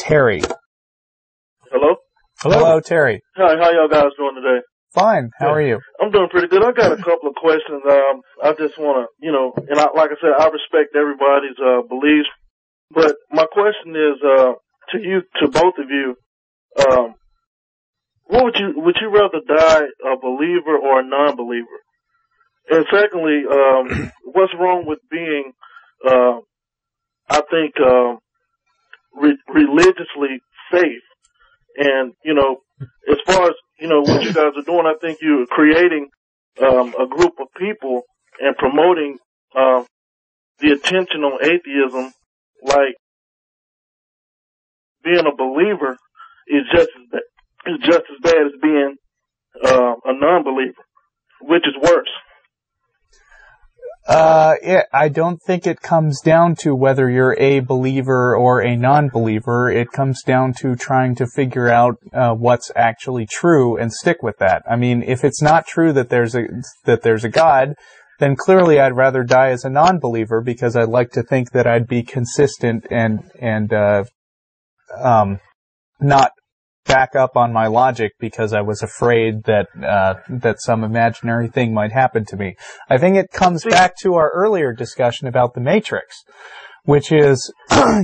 Terry. Hello? Hello, Terry. Hi, how y'all guys doing today? Fine. How are you? I'm doing pretty good. I got a couple of questions. I just want to, and like I said, I respect everybody's beliefs. But my question is to both of you. What would you rather die a believer or a non-believer? And secondly, what's wrong with being, I think, religiously safe? And, as far as, what you guys are doing, I think you're creating a group of people and promoting the attention on atheism, like being a believer is just as bad as being a non-believer, which is worse. I don't think it comes down to whether you're a believer or a non-believer. It comes down to trying to figure out what's actually true and stick with that. I mean, if it's not true that there's a God, then clearly I'd rather die as a non-believer because I'd like to think that I'd be consistent and not back up on my logic because I was afraid that some imaginary thing might happen to me. I think it comes back to our earlier discussion about the Matrix, which is,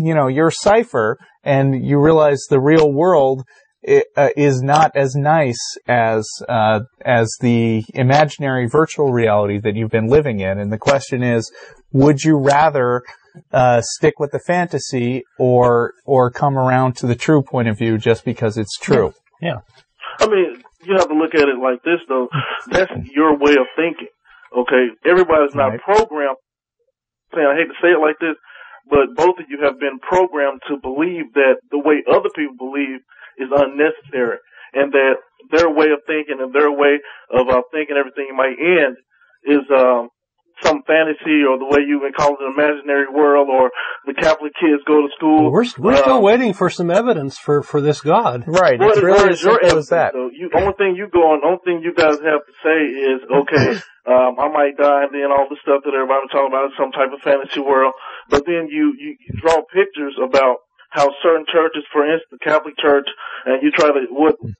you're Cypher and you realize the real world is not as nice as the imaginary virtual reality that you've been living in. And the question is, would you rather stick with the fantasy or come around to the true point of view just because it's true? Yeah. I mean, you have to look at it like this, though. That's your way of thinking, okay? Everybody's not programmed. I hate to say it like this, but both of you have been programmed to believe that the way other people believe is unnecessary, and that their way of thinking and their way of thinking everything might end is some fantasy, or the way you would call it, an imaginary world, or the Catholic kids go to school. Well, we're still waiting for some evidence for this God. Right. What it's really is your evidence, that. though? Only thing you guys have to say is, okay, I might die, and then all the stuff that everybody's talking about is some type of fantasy world. But then you draw pictures about how certain churches, for instance, the Catholic Church, and you try to,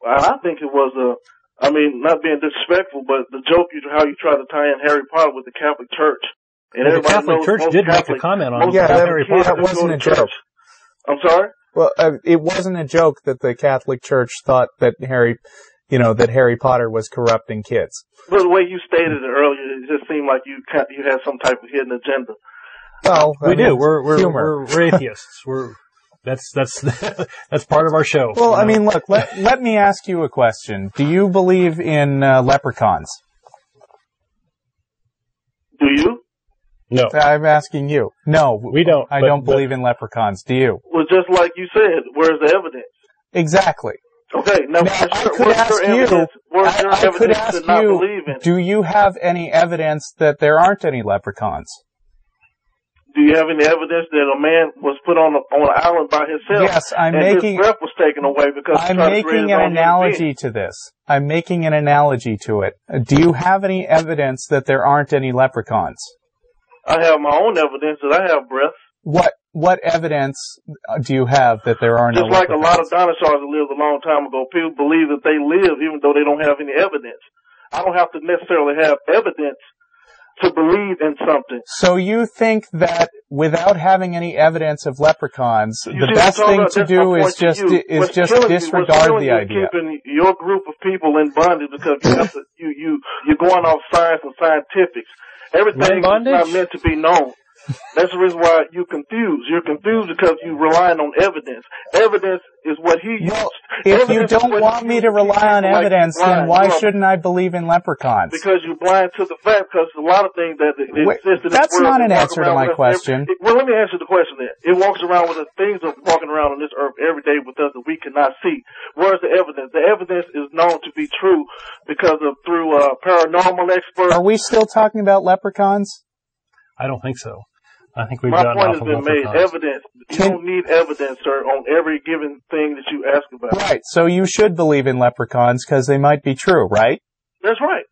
I think it was not being disrespectful, but the joke, how you try to tie in Harry Potter with the Catholic Church. And well, the Catholic Church did make a comment on Harry Potter. That wasn't a joke. I'm sorry? Well, it wasn't a joke that the Catholic Church thought that Harry Potter was corrupting kids. But the way you stated it earlier, it just seemed like you had some type of hidden agenda. Well, we do. We're atheists. That's part of our show. Well, I mean, look, let me ask you a question. Do you believe in leprechauns? Do you? No. I'm asking you. No. We don't. I don't believe in leprechauns. Do you? Well, just like you said, where's the evidence? Exactly. Okay, now I could ask you, do you have any evidence that there aren't any leprechauns? Do you have any evidence that a man was put on an island by himself? Yes, his breath was taken away because I'm making an analogy to this. I'm making an analogy to it. Do you have any evidence that there aren't any leprechauns? I have my own evidence that I have breath. What evidence do you have that there are no leprechauns? Just like a lot of dinosaurs that lived a long time ago, people believe that they live even though they don't have any evidence. I don't have to necessarily have evidence to believe in something. So you think that without having any evidence of leprechauns, the best thing to do is just disregard the idea. Keeping your group of people in bondage because you have to, you're going off science and scientifics. Everything is not meant to be known. That's the reason why you're confused. You're confused because you're relying on evidence. Evidence is what he used. Well, if you don't want me to rely on evidence, then why shouldn't I believe in leprechauns? Because you're blind to the fact, because a lot of things that exist in this world. That's not an answer to my question. Well, let me answer the question then. It walks around with the things that are walking around on this earth every day with us that we cannot see. Where's the evidence? The evidence is known to be true because of through paranormal experts. Are we still talking about leprechauns? I don't think so. I think we've My gotten point off has of been made. Evidence. You don't need evidence, sir, on every given thing that you ask about. Right. So you should believe in leprechauns because they might be true, right? That's right.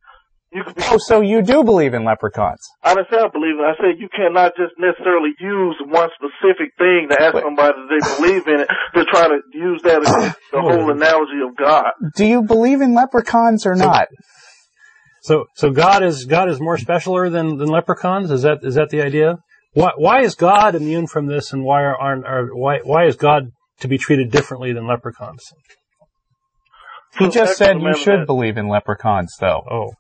Oh, so you do believe in leprechauns? I didn't say I believe it. I said you cannot just necessarily use one specific thing to ask somebody that they believe in it to try to use that as the whole analogy of God. Do you believe in leprechauns or not? So God is more specialer than leprechauns? Is that the idea? Why is God immune from this, and why is God to be treated differently than leprechauns? He just said you should believe in leprechauns, though. Oh.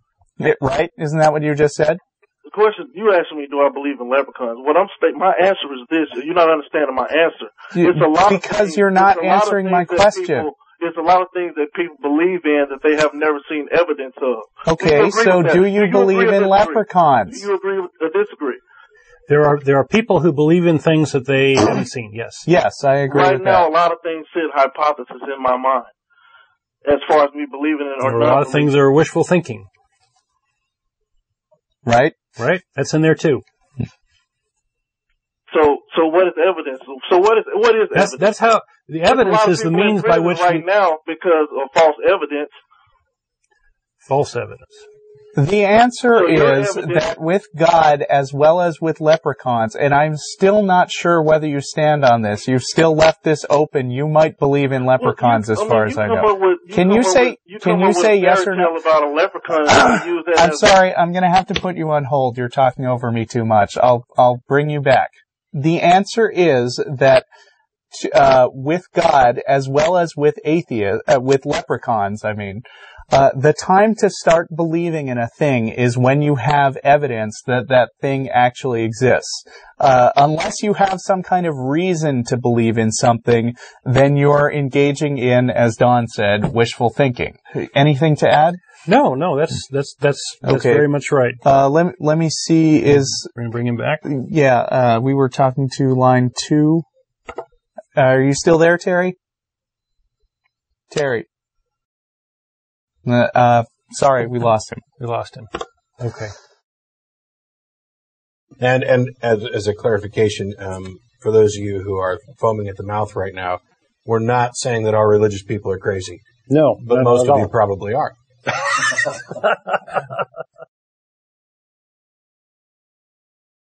Right? Isn't that what you just said? The question, you asked me, do I believe in leprechauns? What I'm stating, my answer is this. You're not understanding my answer. Because you're not answering my question. There's a lot of things that people believe in that they have never seen evidence of. Okay, so do you believe in leprechauns? Do you agree or disagree? There are people who believe in things that they haven't seen, yes. Yes, I agree with that. Right now, a lot of things sit hypothesis in my mind. As far as me believing it or not. A lot of things are wishful thinking. Right? Right? That's in there too. So what is evidence? So what is evidence? That's how the evidence is the means by which now because of false evidence. False evidence. The answer is that with God as well as with leprechauns, and I'm still not sure whether you stand on this. You've still left this open. You might believe in leprechauns as far as I know. Can you say yes or no? About a leprechaun, I'm sorry. I'm going to have to put you on hold. You're talking over me too much. I'll bring you back. The answer is that with God as well as with with leprechauns, the time to start believing in a thing is when you have evidence that that thing actually exists. Unless you have some kind of reason to believe in something, then you're engaging in, as Don said, wishful thinking. Anything to add? No, that's okay. Very much right. Let me see. We're gonna bring him back. Yeah, we were talking to line 2. Are you still there, Terry? Terry. Sorry, we lost him. Okay. And as a clarification, for those of you who are foaming at the mouth right now, we're not saying that all religious people are crazy. No, but most of you probably are.